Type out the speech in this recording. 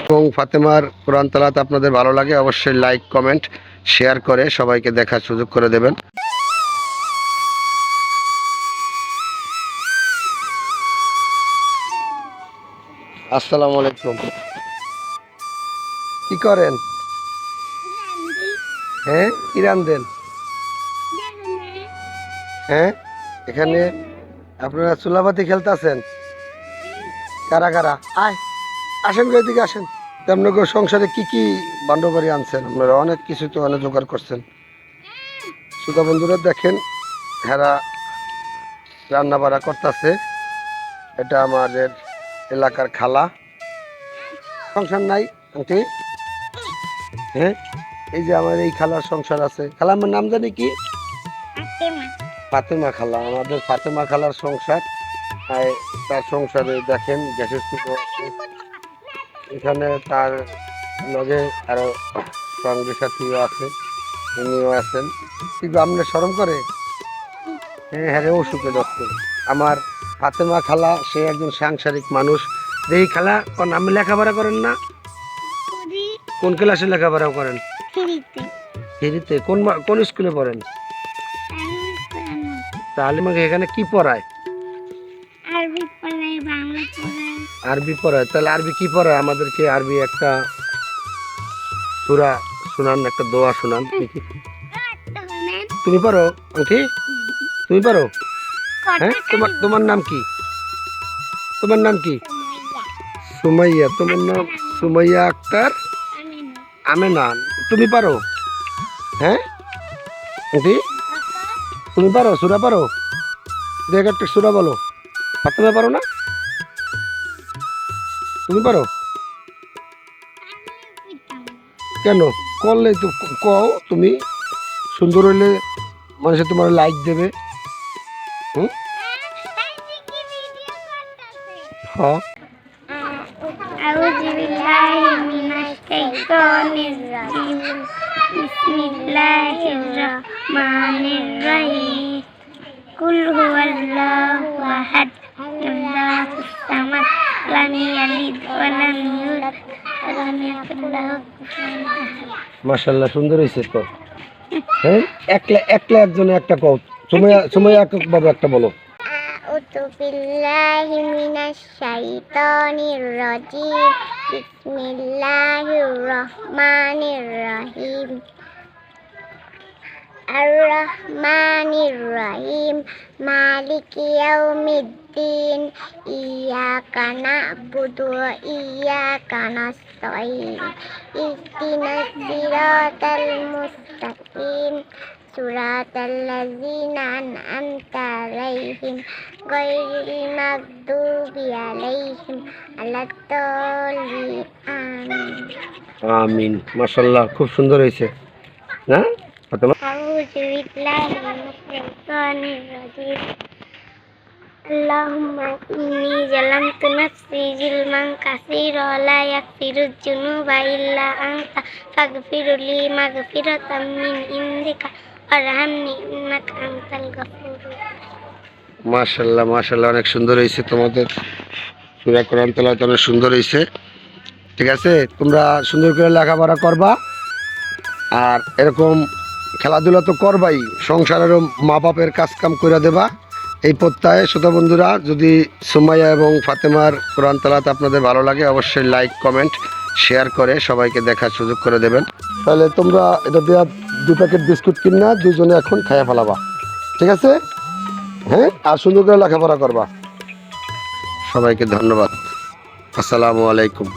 এবং ফাতেমার কোরআন তেলাওয়াত আপনাদের ভালো লাগে অবশ্যই লাইক কমেন্ট শেয়ার করে সবাইকে দেখার সুযোগ করে দেবেন। আসসালামু আলাইকুম। কি করেন? হ্যাঁ, কি রান্ধেন? হ্যাঁ, এখানে আপনারা চুলাপাতি খেলতেছেন? কারা কারা? আসেন গো, এদিকে আসেন। তেমন করে সংসারে কি কি বান্ডবাড়ি আনছেন আপনারা? অনেক কিছু তো অনেক জোগাড় করছেন। শ্রোতা বন্ধুরা দেখেন, হেরা রান্না বাড়া করতেছে। এটা আমাদের এলাকার খালা। সংসার নাই আন্টি? হ্যাঁ, এই যে আমার এই খালার সংসার আছে। খালা আমার নাম জানি কি? ফাতেমা খালা। আমাদের ফাতেমা খালার সংসার। তার সংসারে দেখেন গ্যাসের চুলো আছে। এখানে তার লগে আরো সঙ্গী সাথীও আছে, উনিও আছেন। কিন্তু আপনার শরম করে? হ্যাঁ হ্যাঁ, অসুখে দত্ত। আমার ফাতেমা খালা সে একজন সাংসারিক মানুষ। এই খালা কোন আপনি লেখাপড়া করেন না? কোন ক্লাসে লেখাপড়া করেন? ফ্রিতে। কোন কোন স্কুলে পড়েন? তাহলে আমাকে এখানে কি পড়ায়? আরবি পড়ায়। তাহলে আরবি কি পড়ায়? আমাদেরকে আরবি একটা সূরা শোনান, একটা দোয়া শোনান। তুমি পারো আন্টি? তুমি পারো? হ্যাঁ, তোমার নাম কি? তোমার নাম কি? সুমাইয়া। তোমার নাম সুমাইয়া আক্তার আমেনা। তুমি পারো? হ্যাঁ আন্টি, তুমি পারো? সূরা পারো? দেখ একটা সূরা বলো। ফাতেমা পারো না? তুমি পারো? কেন? করলেই তো কও। তুমি সুন্দর হইলে মানুষে তোমার লাইক দেবে। হুম, হ্যাঁ। أعوذ بالله من الشيطان الرجيم بسم الله الرحمن الرحيم قل هو الله أحد الله الصمد لم يلد ولم يولد ولم يكن له كفوا أحد। মাশাআল্লাহ, সুন্দর হয়েছে তো। হ্যাঁ, একলা একজনে একটা কও। সুমাইয়া এককভাবে একটা বলো। أعوذ بالله من الشيطان الرجيم بسم الله الرحمن الرحيم الرحمن الرحيم مالك يوم الدين إياك نعبد وإياك نستعين اهدنا الصراط المستقيم صراط الذين أنعمت عليهم غير المغضوب عليهم ولا الضالين آمين। আমিন। মাশাআল্লাহ, খুব সুন্দর হয়েছে। হ্যাঁ ফাতেমা? أعوذ بالله من الشيطان الرجيم اللهم إني ظلمت نفسي ظلما كثيرا لا يغفر الذنوب إلا أنت فاغفر لي مغفرة من عندك وارحمني إنك أنت الغفور الرحيم। মাশাআল্লাহ মাশাআল্লাহ, অনেক সুন্দর হয়েছে। তোমাদের সূরা কোরআন তেলাওয়াত অনেক সুন্দর হয়েছে। ঠিক আছে, তোমরা সুন্দর করে লেখাপড়া করবা আর এরকম খেলাধুলা তো করবাই, সংসারেরও মা বাপের কাজ কাম করে দেবা এই প্রত্যয়ে। শ্রোতা বন্ধুরা, যদি সুমাইয়া এবং ফাতেমার কোরআন তেলাওয়াত আপনাদের ভালো লাগে অবশ্যই লাইক কমেন্ট শেয়ার করে সবাইকে দেখার সুযোগ করে দেবেন। তাহলে তোমরা এটা দেওয়া 2 প্যাকেট বিস্কুট কিনা দুজনে এখন খাইয়া ফেলাবা। ঠিক আছে? হ্যাঁ, আর সুন্দর করে লেখাপড়া করবা। সবাইকে ধন্যবাদ। আসসালামু আলাইকুম।